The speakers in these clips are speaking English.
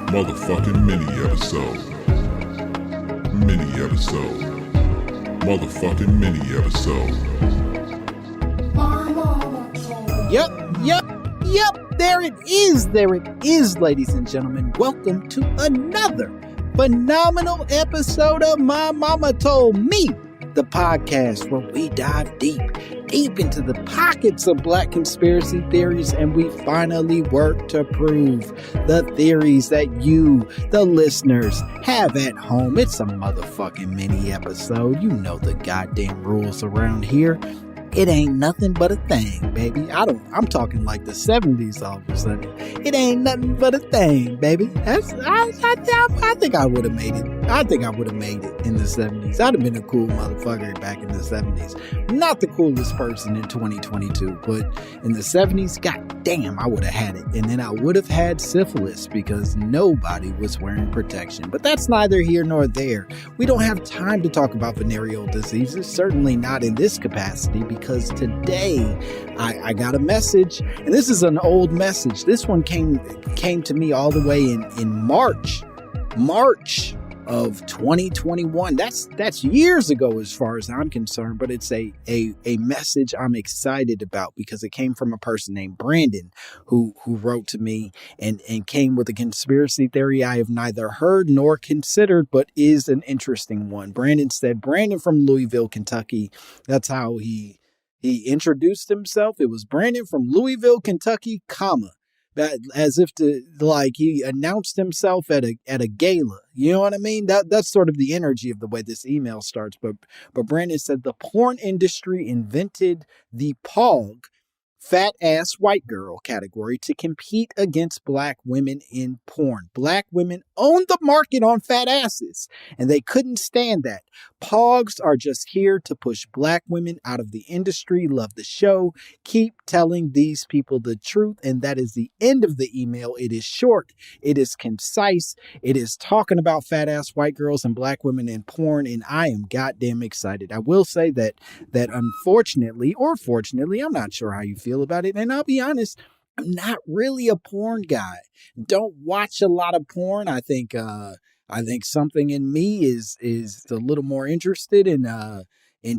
Motherfucking mini episode. Mini episode. Motherfucking mini episode. Yep. There it is, ladies and gentlemen. Welcome to another phenomenal episode of My Mama Told Me, the podcast where we dive deep into the pockets of black conspiracy theories, and we finally work to prove the theories that you, the listeners, have at home. It's a motherfucking mini episode. You know the goddamn rules around here. It ain't nothing but a thing, baby. I'm talking like the 70s all of a sudden. It ain't nothing but a thing, baby. I think I would have made it. I think I would have made it in the 70s. I'd have been a cool motherfucker back in the 70s. Not the coolest person in 2022, but in the 70s, goddamn, I would have had it. And then I would have had syphilis because nobody was wearing protection. But that's neither here nor there. We don't have time to talk about venereal diseases, certainly not in this capacity, because today I got a message, and this is an old message. This one came to me all the way in March of 2021. That's years ago as far as I'm concerned, but it's a message I'm excited about because it came from a person named Brandon who wrote to me and came with a conspiracy theory I have neither heard nor considered, but is an interesting one. Brandon from Louisville, Kentucky. That's how he introduced himself. It was Brandon from Louisville, Kentucky, that as if to, like, he announced himself at a gala. You know what I mean? That's sort of the energy of the way this email starts. But Brandon said the porn industry invented the POG, fat ass white girl category, to compete against black women in porn. Black women own the market on fat asses, and they couldn't stand that. POGs are just here to push black women out of the industry. Love the show. Keep telling these people the truth. And that is the end of the email. It is short. It is concise. It is talking about fat ass white girls and black women in porn. And I am goddamn excited. I will say that unfortunately or fortunately, I'm not sure how you feel about it. And I'll be honest, I'm not really a porn guy. Don't watch a lot of porn. I think something in me is a little more interested in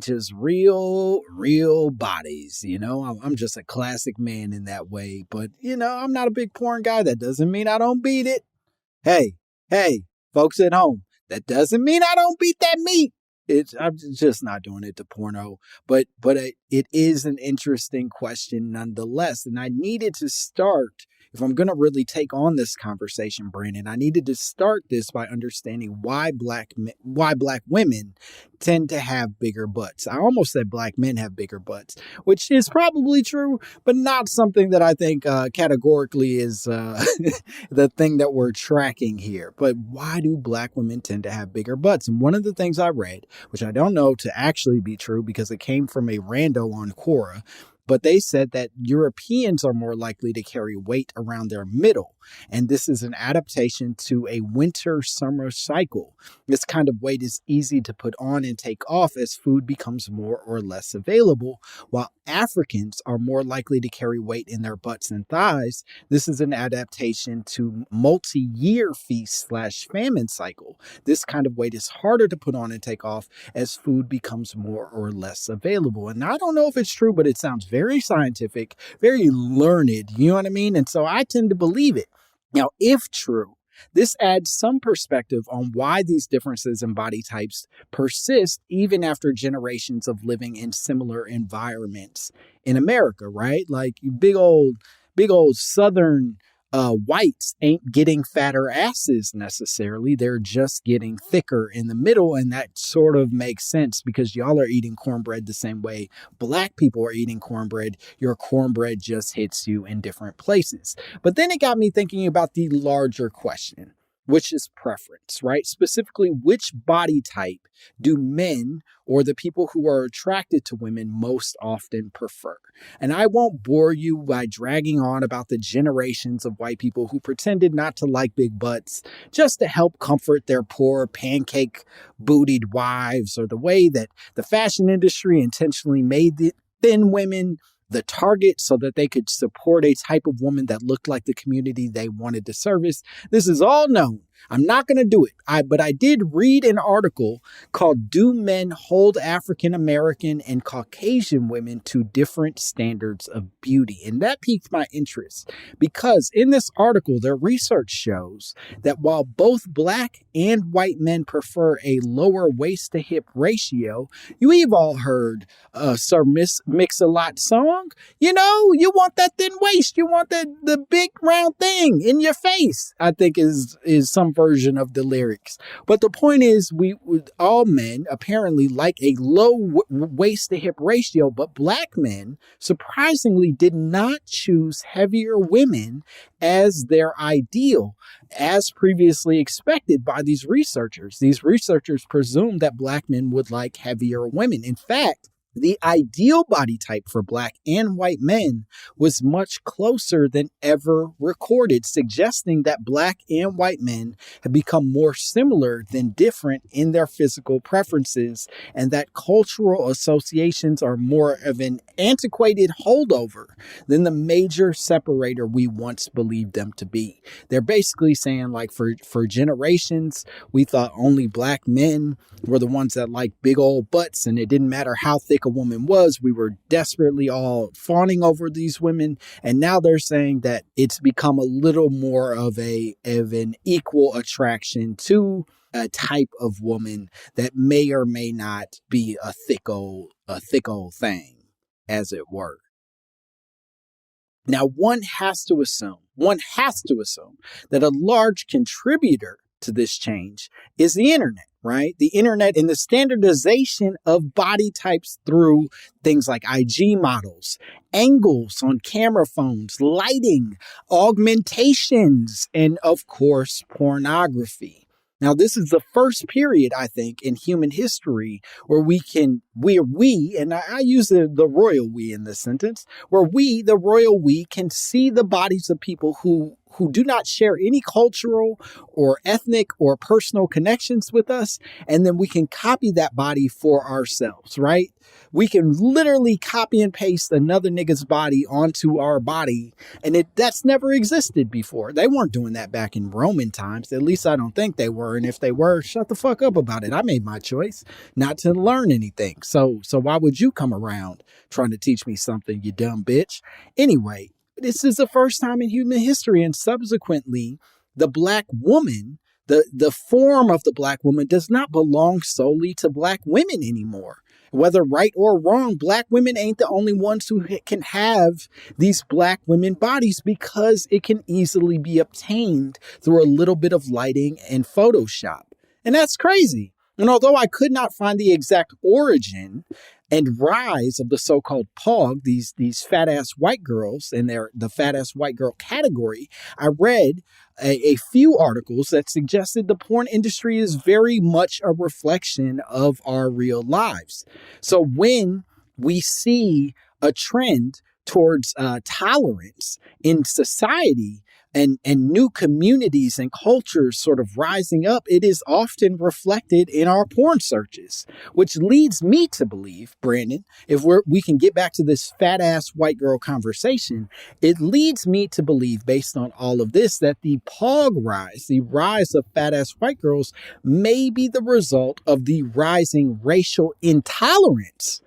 just real bodies. You know, I'm just a classic man in that way. But, you know, I'm not a big porn guy. That doesn't mean I don't beat it. Hey, folks at home, that doesn't mean I don't beat that meat. I'm just not doing it to porno, but it is an interesting question nonetheless. And I needed to start, if I'm going to really take on this conversation, Brandon, I needed to start this by understanding why black women tend to have bigger butts. I almost said black men have bigger butts, which is probably true, but not something that I think categorically is the thing that we're tracking here. But why do black women tend to have bigger butts? And one of the things I read, which I don't know to actually be true because it came from a rando on Quora, but they said that Europeans are more likely to carry weight around their middle. And this is an adaptation to a winter-summer cycle. This kind of weight is easy to put on and take off as food becomes more or less available, while Africans are more likely to carry weight in their butts and thighs. This is an adaptation to multi-year feast/famine cycle. This kind of weight is harder to put on and take off as food becomes more or less available. And I don't know if it's true, but it sounds very scientific, very learned, you know what I mean? And so I tend to believe it. Now, if true, this adds some perspective on why these differences in body types persist even after generations of living in similar environments in America, right? Like big old Southern whites ain't getting fatter asses necessarily. They're just getting thicker in the middle. And that sort of makes sense because y'all are eating cornbread the same way black people are eating cornbread. Your cornbread just hits you in different places. But then it got me thinking about the larger question, which is preference, right? Specifically, which body type do men or the people who are attracted to women most often prefer? And I won't bore you by dragging on about the generations of white people who pretended not to like big butts just to help comfort their poor pancake-bootied wives, or the way that the fashion industry intentionally made the thin women the target so that they could support a type of woman that looked like the community they wanted to service. This is all known. I'm not going to do it. But I did read an article called "Do Men Hold African American and Caucasian Women to Different Standards of Beauty?" And that piqued my interest because in this article, their research shows that while both black and white men prefer a lower waist to hip ratio, you've all heard Sir Mix-a-Lot song. You know, you want that thin waist. You want the big round thing in your face, I think is some version of the lyrics. But the point is, all men apparently like a low waist to hip ratio, but black men surprisingly did not choose heavier women as their ideal, as previously expected by these researchers. These researchers presumed that black men would like heavier women. In fact, the ideal body type for black and white men was much closer than ever recorded, suggesting that black and white men have become more similar than different in their physical preferences, and that cultural associations are more of an antiquated holdover than the major separator we once believed them to be. They're basically saying, like, for generations, we thought only black men were the ones that liked big old butts, and it didn't matter how thick a woman was. We were desperately all fawning over these women, and now they're saying that it's become a little more of an equal attraction to a type of woman that may or may not be a thick old thing, as it were. Now, one has to assume that a large contributor to this change is the internet, right? The internet and the standardization of body types through things like IG models, angles on camera phones, lighting, augmentations, and of course, pornography. Now, this is the first period, I think, in human history where we, and I use the royal we in this sentence, where we, the royal we, can see the bodies of people who do not share any cultural or ethnic or personal connections with us, and then we can copy that body for ourselves, right? We can literally copy and paste another nigga's body onto our body, and that's never existed before. They weren't doing that back in Roman times. At least I don't think they were, and if they were, shut the fuck up about it. I made my choice not to learn anything. So why would you come around trying to teach me something, you dumb bitch? Anyway, this is the first time in human history, and subsequently, the black woman, the form of the black woman does not belong solely to black women anymore. Whether right or wrong, black women ain't the only ones who can have these black women bodies because it can easily be obtained through a little bit of lighting and Photoshop. And that's crazy. And although I could not find the exact origin and rise of the so-called POG, these fat-ass white girls and the fat-ass white girl category, I read a few articles that suggested the porn industry is very much a reflection of our real lives. So when we see a trend towards tolerance in society, and new communities and cultures sort of rising up, it is often reflected in our porn searches, which leads me to believe, Brandon, if we can get back to this fat ass white girl conversation, it leads me to believe, based on all of this, that the rise of fat ass white girls may be the result of the rising racial intolerance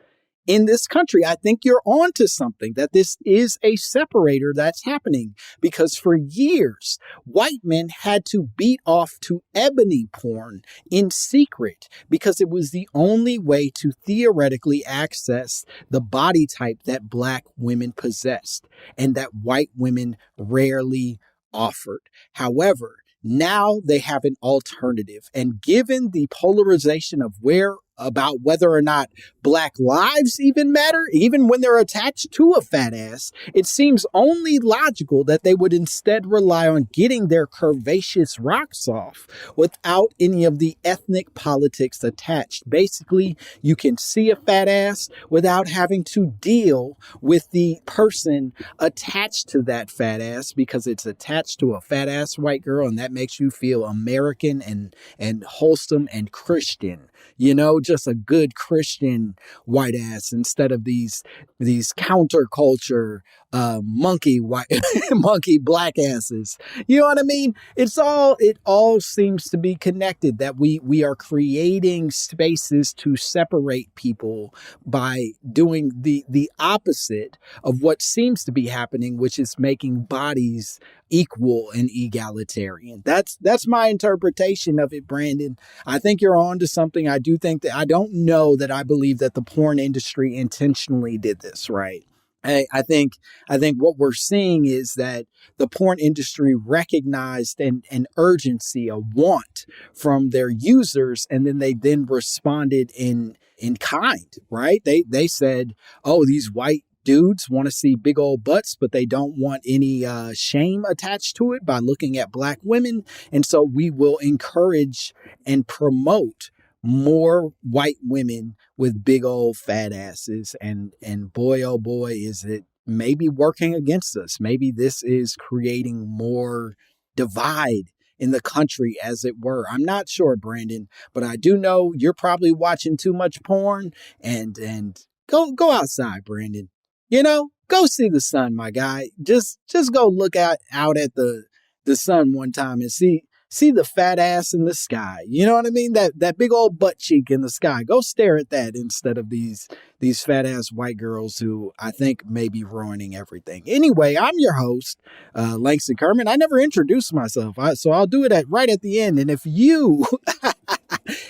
in this country. I think you're onto something, that this is a separator that's happening, because for years, white men had to beat off to ebony porn in secret because it was the only way to theoretically access the body type that black women possessed and that white women rarely offered. However, now they have an alternative. And given the polarization of about whether or not black lives even matter, even when they're attached to a fat ass, it seems only logical that they would instead rely on getting their curvaceous rocks off without any of the ethnic politics attached. Basically, you can see a fat ass without having to deal with the person attached to that fat ass because it's attached to a fat ass white girl, and that makes you feel American and wholesome and Christian. just a good Christian white ass instead of these counterculture monkey white monkey black asses. You know what I mean? It all seems to be connected, that we are creating spaces to separate people by doing the opposite of what seems to be happening, which is making bodies equal and egalitarian. That's my interpretation of it, Brandon. I think you're on to something. I don't know that I believe that the porn industry intentionally did this, right? I think what we're seeing is that the porn industry recognized an urgency, a want from their users, and then they responded in kind, right? They said, oh, these white dudes want to see big old butts, but they don't want any shame attached to it by looking at black women. And so we will encourage and promote more white women with big old fat asses. And boy, oh boy, is it maybe working against us. Maybe this is creating more divide in the country, as it were. I'm not sure, Brandon, but I do know you're probably watching too much porn, and go outside, Brandon. Go see the sun, my guy. Just go look out at the sun one time and see the fat ass in the sky. You know what I mean? That big old butt cheek in the sky. Go stare at that instead of these fat ass white girls who I think may be ruining everything. Anyway, I'm your host, Langston Kerman. I never introduced myself, so I'll do it right at the end. And if you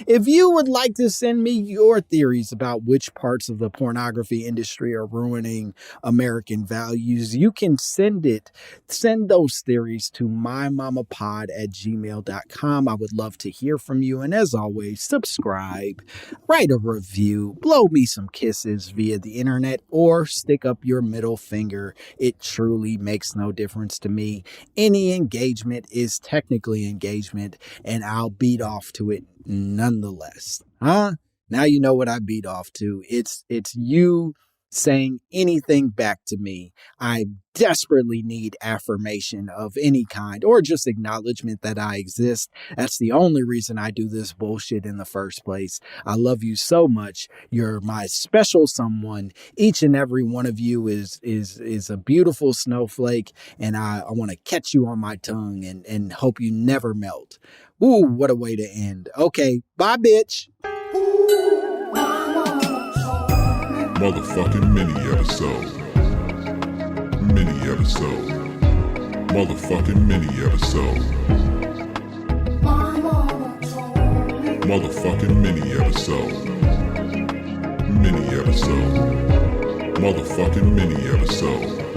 if you would like to send me your theories about which parts of the pornography industry are ruining American values, you can send those theories to mymommapod@gmail.com. I would love to hear from you. And as always, subscribe, write a review, blow me some kisses via the internet, or stick up your middle finger. It truly makes no difference to me. Any engagement is technically engagement, and I'll beat off to it nonetheless. Now you know what I beat off to. It's you saying anything back to me. I desperately need affirmation of any kind, or just acknowledgement that I exist. That's the only reason I do this bullshit in the first place. I love you so much. You're my special someone. Each and every one of you is a beautiful snowflake, and I want to catch you on my tongue and hope you never melt. Ooh, what a way to end. Okay, bye, bitch. Motherfucking mini episode. Motherfucking mini episode. Motherfucking mini episode. Motherfucking mini episode.